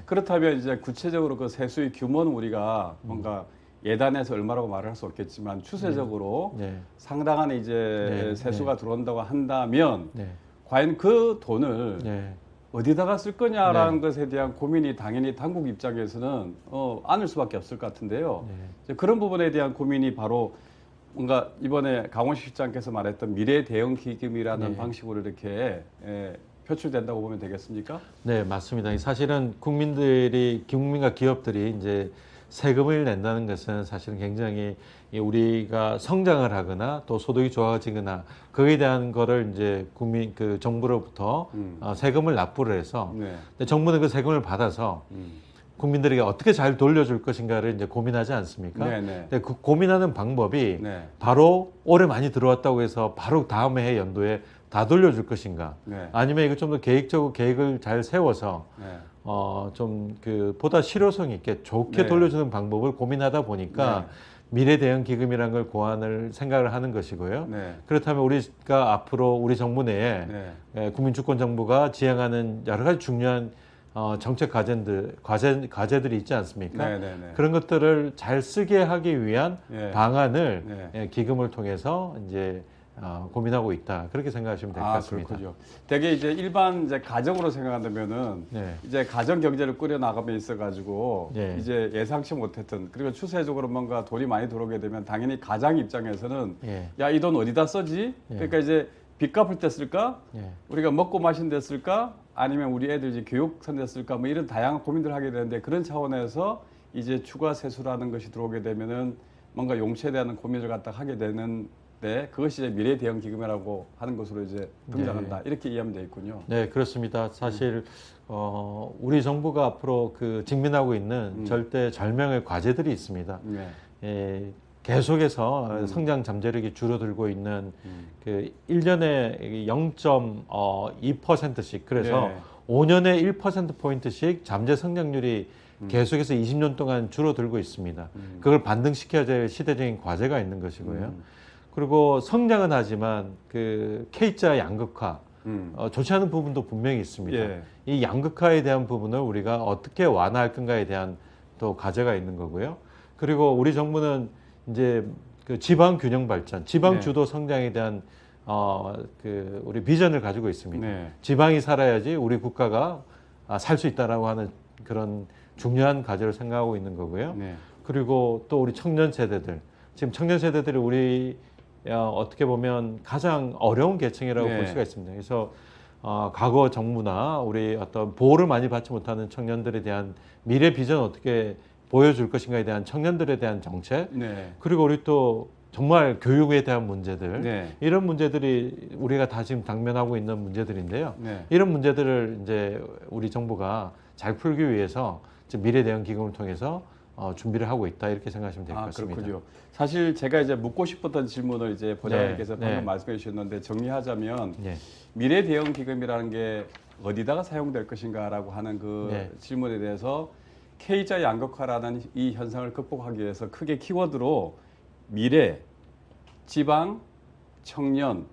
그렇다면 이제 구체적으로 그 세수의 규모는 우리가 뭔가 예단해서 얼마라고 말을 할 수 없겠지만 추세적으로 네. 상당한 이제 네. 세수가 들어온다고 한다면 네. 과연 그 돈을 네. 어디다가 쓸 거냐라는 네. 것에 대한 고민이 당연히 당국 입장에서는 않을 수밖에 없을 것 같은데요. 네. 이제 그런 부분에 대한 고민이 바로 뭔가 이번에 강원식 실장께서 말했던 미래 대응 기금이라는 네. 방식으로 이렇게 표출된다고 보면 되겠습니까? 네, 맞습니다. 사실은 국민과 기업들이 이제 세금을 낸다는 것은 사실은 굉장히 우리가 성장을 하거나 또 소득이 좋아지거나 거기에 대한 거를 이제 정부로부터 세금을 납부를 해서 네. 근데 정부는 그 세금을 받아서 국민들에게 어떻게 잘 돌려줄 것인가를 이제 고민하지 않습니까? 네네. 근데 그 고민하는 방법이 네. 바로 올해 많이 들어왔다고 해서 바로 다음 해 연도에 다 돌려줄 것인가? 네. 아니면 이거 좀 더 계획적으로 계획을 잘 세워서 네. 보다 실효성 있게 좋게 네. 돌려주는 방법을 고민하다 보니까 네. 미래 대응 기금이라는 걸 고안을 생각을 하는 것이고요. 네. 그렇다면 우리가 앞으로 우리 정부 내에 네. 국민주권 정부가 지향하는 여러 가지 중요한 정책 과제들이 있지 않습니까? 네. 네. 네. 그런 것들을 잘 쓰게 하기 위한 네. 방안을 네. 기금을 통해서 이제 고민하고 있다. 그렇게 생각하시면 될 것 같습니다. 그렇군요. 되게 이제 일반 이제 가정으로 생각한다면은 네. 이제 가정 경제를 꾸려 나가면 있어가지고 네. 이제 예상치 못했던 그리고 추세적으로 뭔가 돈이 많이 들어오게 되면 당연히 가장 입장에서는 예. 야, 이 돈 어디다 쓰지? 예. 그러니까 이제 빚 갚을 때 쓸까? 예. 우리가 먹고 마신 데 쓸까? 아니면 우리 애들 이제 교육 선데 쓸까? 뭐 이런 다양한 고민들을 하게 되는데 그런 차원에서 이제 추가 세수라는 것이 들어오게 되면은 뭔가 용체에 대한 고민을 갖다 하게 되는 데 그것이 이제 미래 대응 기금이라고 하는 것으로 이제 등장한다. 이렇게 이해하면 되겠군요. 네, 그렇습니다. 사실 우리 정부가 앞으로 직면하고 있는 절명의 과제들이 있습니다. 네. 계속해서 성장 잠재력이 줄어들고 있는 1년에 0.2%씩 그래서 네. 5년에 1%포인트씩 잠재 성장률이 계속해서 20년 동안 줄어들고 있습니다. 그걸 반등시켜야 될 시대적인 과제가 있는 것이고요. 그리고 성장은 하지만 K자 양극화 좋지 않은 부분도 분명히 있습니다. 예. 이 양극화에 대한 부분을 우리가 어떻게 완화할 건가에 대한 또 과제가 있는 거고요. 그리고 우리 정부는 이제 지방 균형 발전, 지방 네. 주도 성장에 대한 우리 비전을 가지고 있습니다. 네. 지방이 살아야지 우리 국가가 살 수 있다라고 하는 그런 중요한 과제를 생각하고 있는 거고요. 네. 그리고 또 우리 청년 세대들, 지금 청년 세대들이 우리 어떻게 보면 가장 어려운 계층이라고 네. 볼 수가 있습니다. 그래서 과거 정부나 우리 어떤 보호를 많이 받지 못하는 청년들에 대한 미래 비전 어떻게 보여줄 것인가에 대한 청년들에 대한 정책, 네. 그리고 우리 또 정말 교육에 대한 문제들, 네. 이런 문제들이 우리가 다 지금 당면하고 있는 문제들인데요. 네. 이런 문제들을 이제 우리 정부가 잘 풀기 위해서 미래 대응 기금을 통해서 준비를 하고 있다 이렇게 생각하시면 될 것 같습니다. 그렇군요. 사실 제가 이제 묻고 싶었던 질문을 이제 보좌관님께서 네, 방금 네. 말씀해 주셨는데 정리하자면 네. 미래 대응 기금이라는 게 어디다가 사용될 것인가라고 하는 그 네. 질문에 대해서 K자 양극화라는 이 현상을 극복하기 위해서 크게 키워드로 미래, 지방, 청년,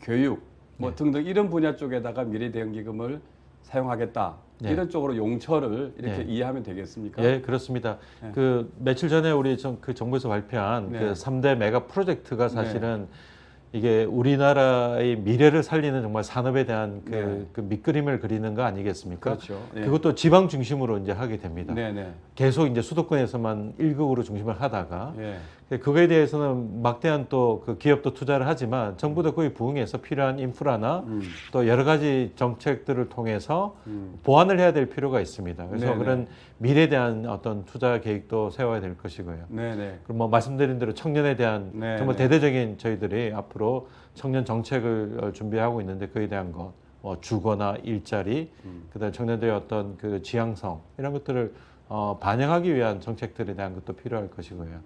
교육 뭐 네. 등등 이런 분야 쪽에다가 미래 대응 기금을 사용하겠다. 네. 이런 쪽으로 용처를 이렇게 네. 이해하면 되겠습니까? 예, 그렇습니다. 네. 며칠 전에 우리 정부에서 발표한 네. 3대 메가 프로젝트가 사실은 이게 우리나라의 미래를 살리는 정말 산업에 대한 그 밑그림을 그리는 거 아니겠습니까? 그렇죠. 네. 그것도 지방 중심으로 이제 하게 됩니다. 네네. 계속 이제 수도권에서만 일극으로 중심을 하다가 예. 그거에 대해서는 막대한 또 기업도 투자를 하지만 정부도 거의 부응해서 필요한 인프라나 또 여러 가지 정책들을 통해서 보완을 해야 될 필요가 있습니다. 그래서 네네. 그런 미래에 대한 어떤 투자 계획도 세워야 될 것이고요. 네네. 그리고 뭐 말씀드린 대로 청년에 대한 네, 정말 네. 대대적인 저희들이 앞으로 청년 정책을 준비하고 있는데 그에 대한 것, 주거나 일자리, 그다음 청년들의 어떤 지향성 이런 것들을 반영하기 위한 정책들에 대한 것도 필요할 것이고요.